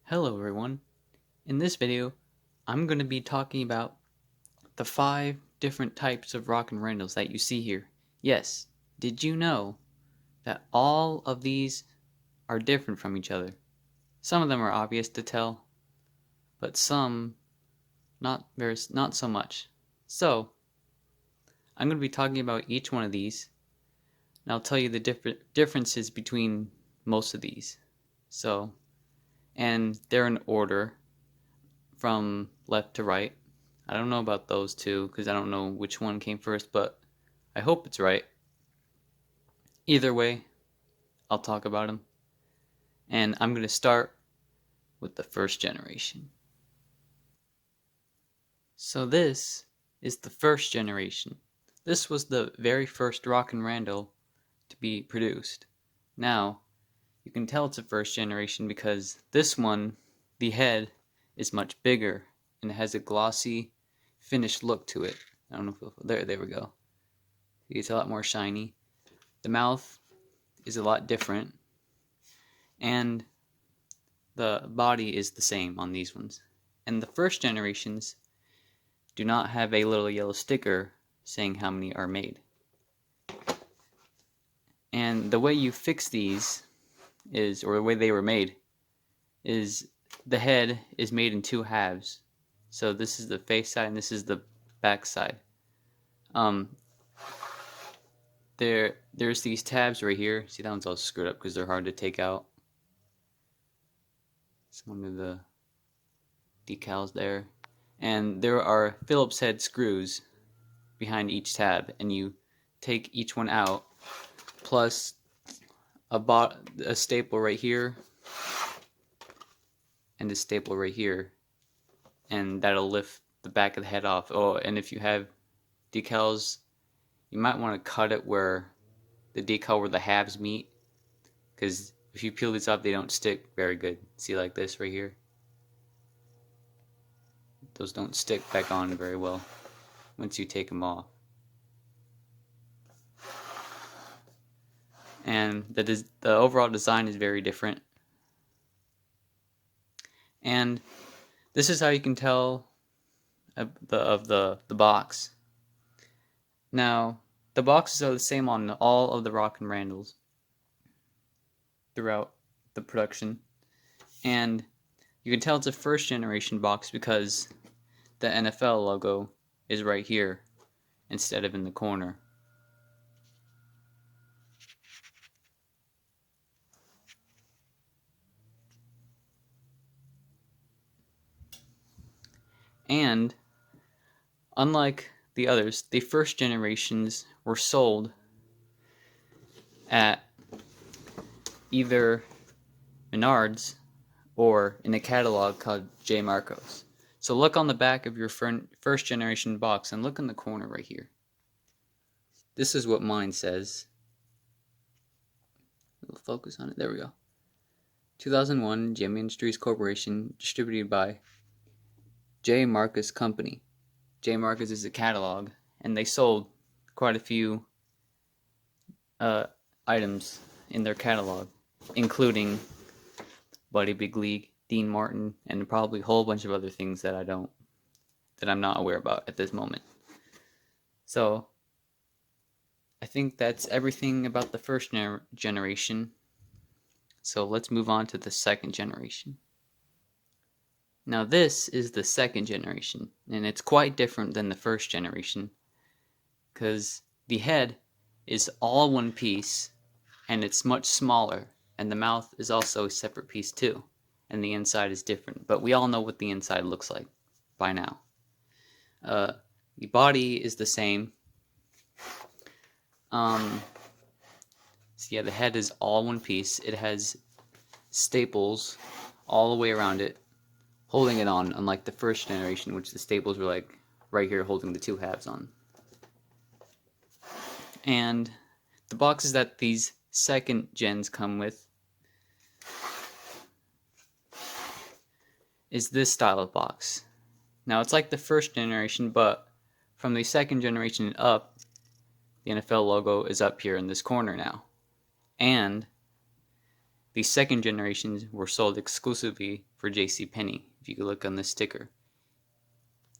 Hello everyone. In this video, I'm going to be talking about the 5 different types of Rockin Randalls that you see here. Yes, did you know that all of these are different from each other? Some of them are obvious to tell, but some not so much. So, I'm going to be talking about each one of these, and I'll tell you the differences between most of these. And they're in order from left to right. I don't know about those two because I don't know which one came first, but I hope it's right. Either way, I'll talk about them. And I'm going to start with the first generation. So this is the first generation. This was the very first Rockin Randall to be produced. Now, you can tell it's a first generation because this one, the head, is much bigger and it has a glossy, finished look to it. I don't know if there we go. It's a lot more shiny. The mouth is a lot different, and the body is the same on these ones. And the first generations do not have a little yellow sticker saying how many are made. And the way you fix these is, or the way they were made, is the head is made in 2 halves. So this is the face side and this is the back side. There's these tabs right here. See, that one's all screwed up because they're hard to take out. Some of the decals there. And there are Phillips head screws behind each tab, and you take each one out, plus a staple right here, and a staple right here, and that'll lift the back of the head off. Oh, and if you have decals, you might want to cut it where the decal where the halves meet, because if you peel these off, they don't stick very good. See, like this right here? Those don't stick back on very well once you take them off. And the overall design is very different. And this is how you can tell of the box. Now, the boxes are the same on all of the Rockin Randalls throughout the production. And you can tell it's a first generation box because the NFL logo is right here instead of in the corner. And unlike the others, the first generations were sold at either Menards or in a catalog called J. Marcos. So look on the back of your first generation box and look in the corner right here. This is what mine says. We'll focus on it. There we go. 2001 Gemmy Industries Corporation, distributed by J. Marcus Company. J. Marcus is a catalog, and they sold quite a few items in their catalog, including Buddy Big League, Dean Martin, and probably a whole bunch of other things that I'm not aware about at this moment. So I think that's everything about the first generation. So let's move on to the second generation. Now this is the second generation, and it's quite different than the first generation because the head is all one piece and it's much smaller, and the mouth is also a separate piece too, and the inside is different, but we all know what the inside looks like by now. The body is the same. So yeah, the head is all one piece. It has staples all the way around it, holding it on, unlike the first generation, which the staples were like right here holding the 2 halves on. And the boxes that these second gens come with is this style of box. Now it's like the first generation, but from the second generation and up, the NFL logo is up here in this corner now. And the second generations were sold exclusively for Penney. If you could look on the sticker.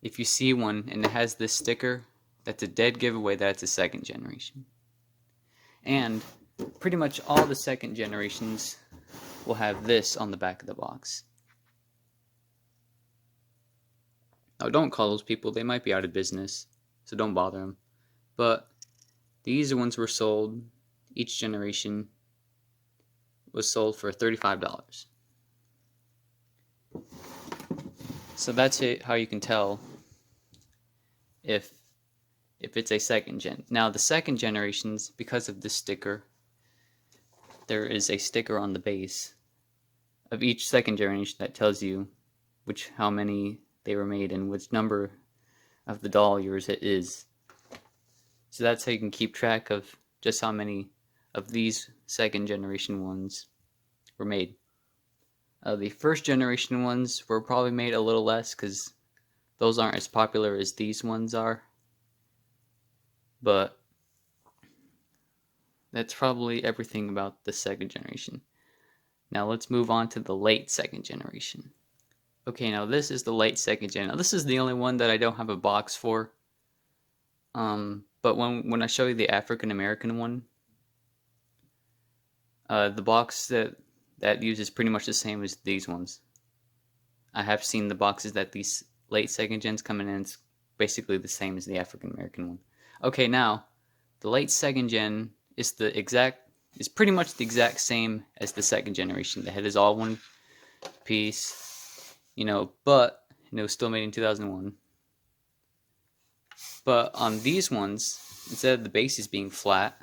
If you see one and it has this sticker, that's a dead giveaway that it's a second generation. And pretty much all the second generations will have this on the back of the box. Now, don't call those people, they might be out of business, so don't bother them. But these ones were sold, each generation was sold for $35. So that's it, how you can tell if it's a second gen. Now the second generations, because of this sticker, there is a sticker on the base of each second generation that tells you how many they were made and which number of the doll yours it is. So that's how you can keep track of just how many of these second generation ones were made. The first generation ones were probably made a little less because those aren't as popular as these ones are. But that's probably everything about the second generation. Now let's move on to the late second generation. Okay, now this is the late second gen. Now this is the only one that I don't have a box for. But when I show you the African American one, the box that uses pretty much the same as these ones. I have seen the boxes that these late second gens come in, and it's basically the same as the African American one. Okay, now the late second gen is pretty much the exact same as the second generation. The head is all one piece, but it was still made in 2001. But on these ones, instead of the bases being flat,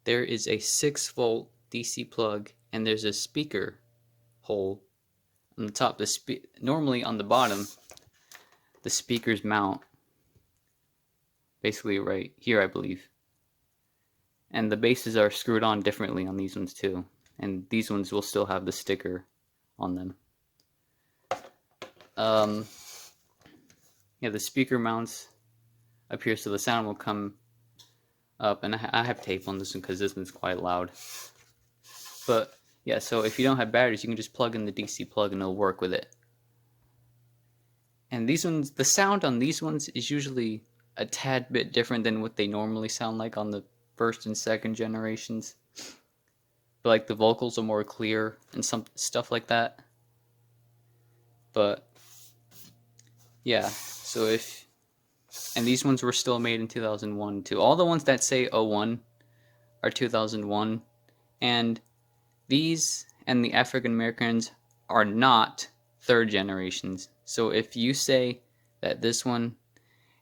there is a 6-volt DC plug, and there's a speaker hole on the top. Normally on the bottom, the speakers mount basically right here, I believe. And the bases are screwed on differently on these ones too. And these ones will still have the sticker on them. Yeah, the speaker mounts up here so the sound will come up, and I have tape on this one because this one's quite loud. But yeah, so if you don't have batteries, you can just plug in the DC plug and it'll work with it. And these ones, the sound on these ones is usually a tad bit different than what they normally sound like on the first and second generations. But like the vocals are more clear and some stuff like that. But yeah, and these ones were still made in 2001 too. All the ones that say 01 are 2001, and these and the African Americans are not third generations. So if you say that this one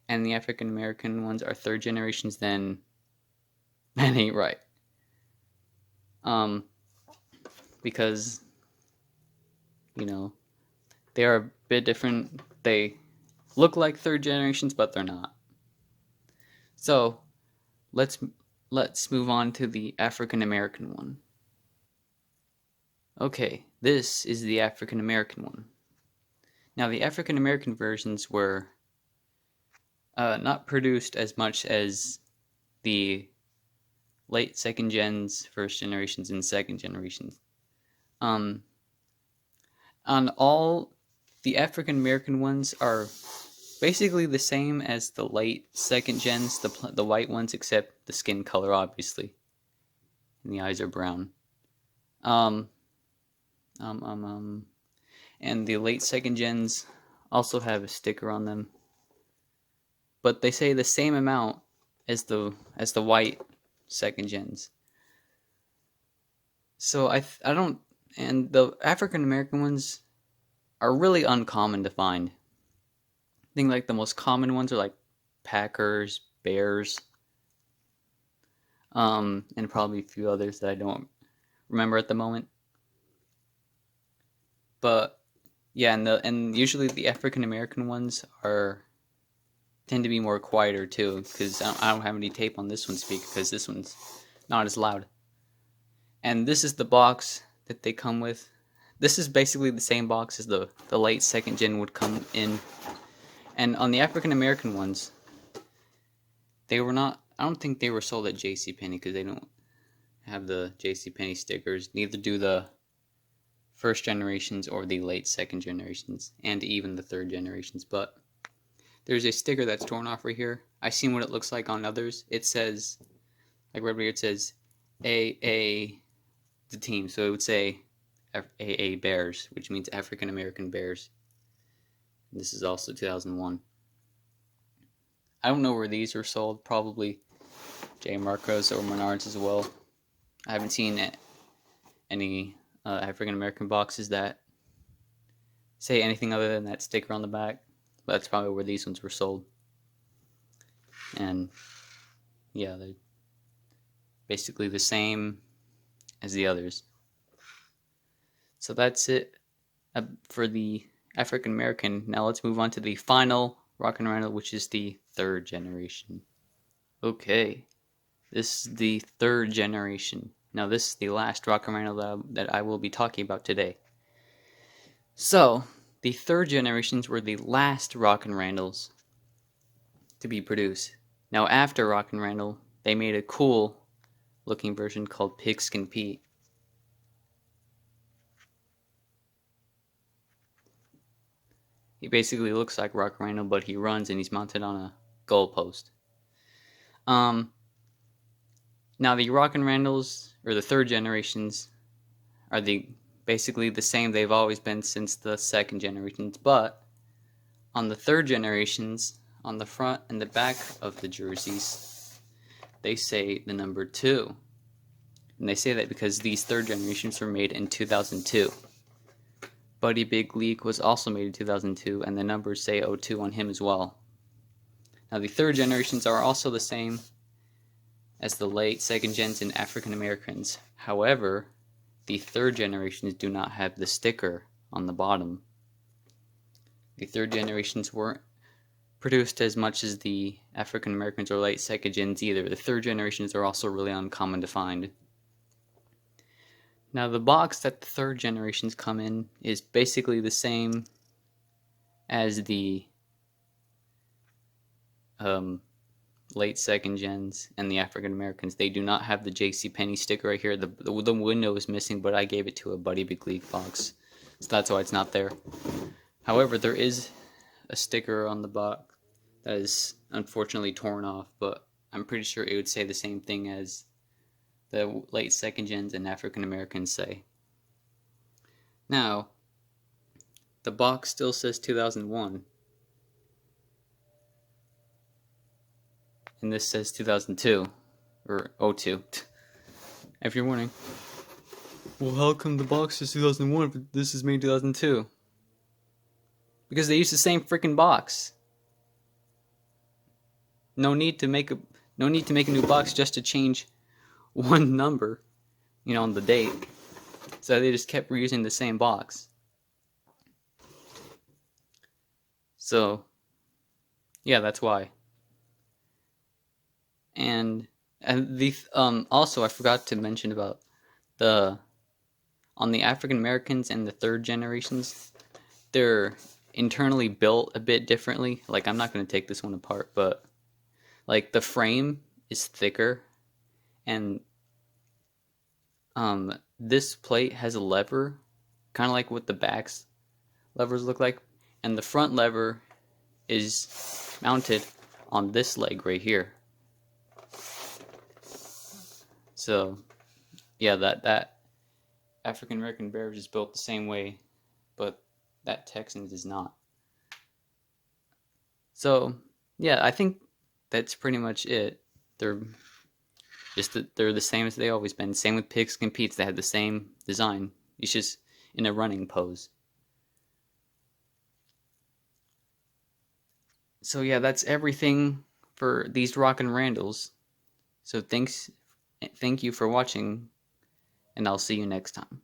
and the African American ones are third generations, then that ain't right. Because they are a bit different. They look like third generations, but they're not. So let's move on to the African American one. Okay, this is the African American one. Now the African American versions were not produced as much as the late second gens, first generations, and second generations. On all, the African American ones are basically the same as the late second gens, the white ones, except the skin color, obviously, and the eyes are brown. And the late second gens also have a sticker on them, but they say the same amount as the white second gens. So I don't, and the African American ones are really uncommon to find. I think like the most common ones are like Packers, Bears, and probably a few others that I don't remember at the moment. But yeah, and usually the African American ones tend to be more quieter too, because I don't have any tape on this one's speaker because this one's not as loud. And this is the box that they come with. This is basically the same box as the late second gen would come in. And on the African American ones, they were not. I don't think they were sold at JCPenney because they don't have the JCPenney stickers. Neither do the first generations or the late second generations, and even the third generations. But there's a sticker that's torn off right here. I've seen what it looks like on others. It says, like right here, it says AA, the team. So it would say AA Bears, which means African American Bears. This is also 2001. I don't know where these are sold. Probably J. Marcos or Menards as well. I haven't seen any African American boxes that say anything other than that sticker on the back. But that's probably where these ones were sold. And yeah, they're basically the same as the others. So that's it for the African American. Now let's move on to the final Rockin Randall, which is the third generation. Okay, this is the third generation. Now this is the last Rockin Randall that I will be talking about today. So, the third generations were the last Rockin Randalls to be produced. Now after Rockin Randall, they made a cool looking version called Pigskin Pete. He basically looks like Rockin Randall, but he runs and he's mounted on a goalpost. Now the Rockin Randalls, or the third generations, are basically the same they've always been since the second generations, but on the third generations, on the front and the back of the jerseys, they say the number 2. And they say that because these third generations were made in 2002. Buddy Big League was also made in 2002, and the numbers say 02 on him as well. Now the third generations are also the same as the late second gens and African Americans. However, the third generations do not have the sticker on the bottom. The third generations weren't produced as much as the African Americans or late second gens either. The third generations are also really uncommon to find. Now the box that the third generations come in is basically the same as the late second gens and the African Americans. They do not have the JCPenney sticker right here. The window is missing, but I gave it to a Buddy Big League box, so that's why it's not there. However, there is a sticker on the box that is unfortunately torn off, but I'm pretty sure it would say the same thing as the late second gens and African Americans say. Now, the box still says 2001. And this says 2002, or 02. If you're wondering, well, how come the box says 2001 but this is made 2002? Because they use the same freaking box. No need to make a new box just to change one number, on the date. So they just kept reusing the same box. So, yeah, that's why. And the also I forgot to mention about on the African Americans and the third generations, they're internally built a bit differently. Like, I'm not going to take this one apart, but like the frame is thicker, and this plate has a lever, kind of like what the back's levers look like, and the front lever is mounted on this leg right here. So, yeah, that African American Bears is built the same way, but that Texans is not. So, yeah, I think that's pretty much it. They're the same as they always been. Same with Pigskin Pete's. They had the same design. It's just in a running pose. So yeah, that's everything for these Rockin Randalls. So thank you for watching, and I'll see you next time.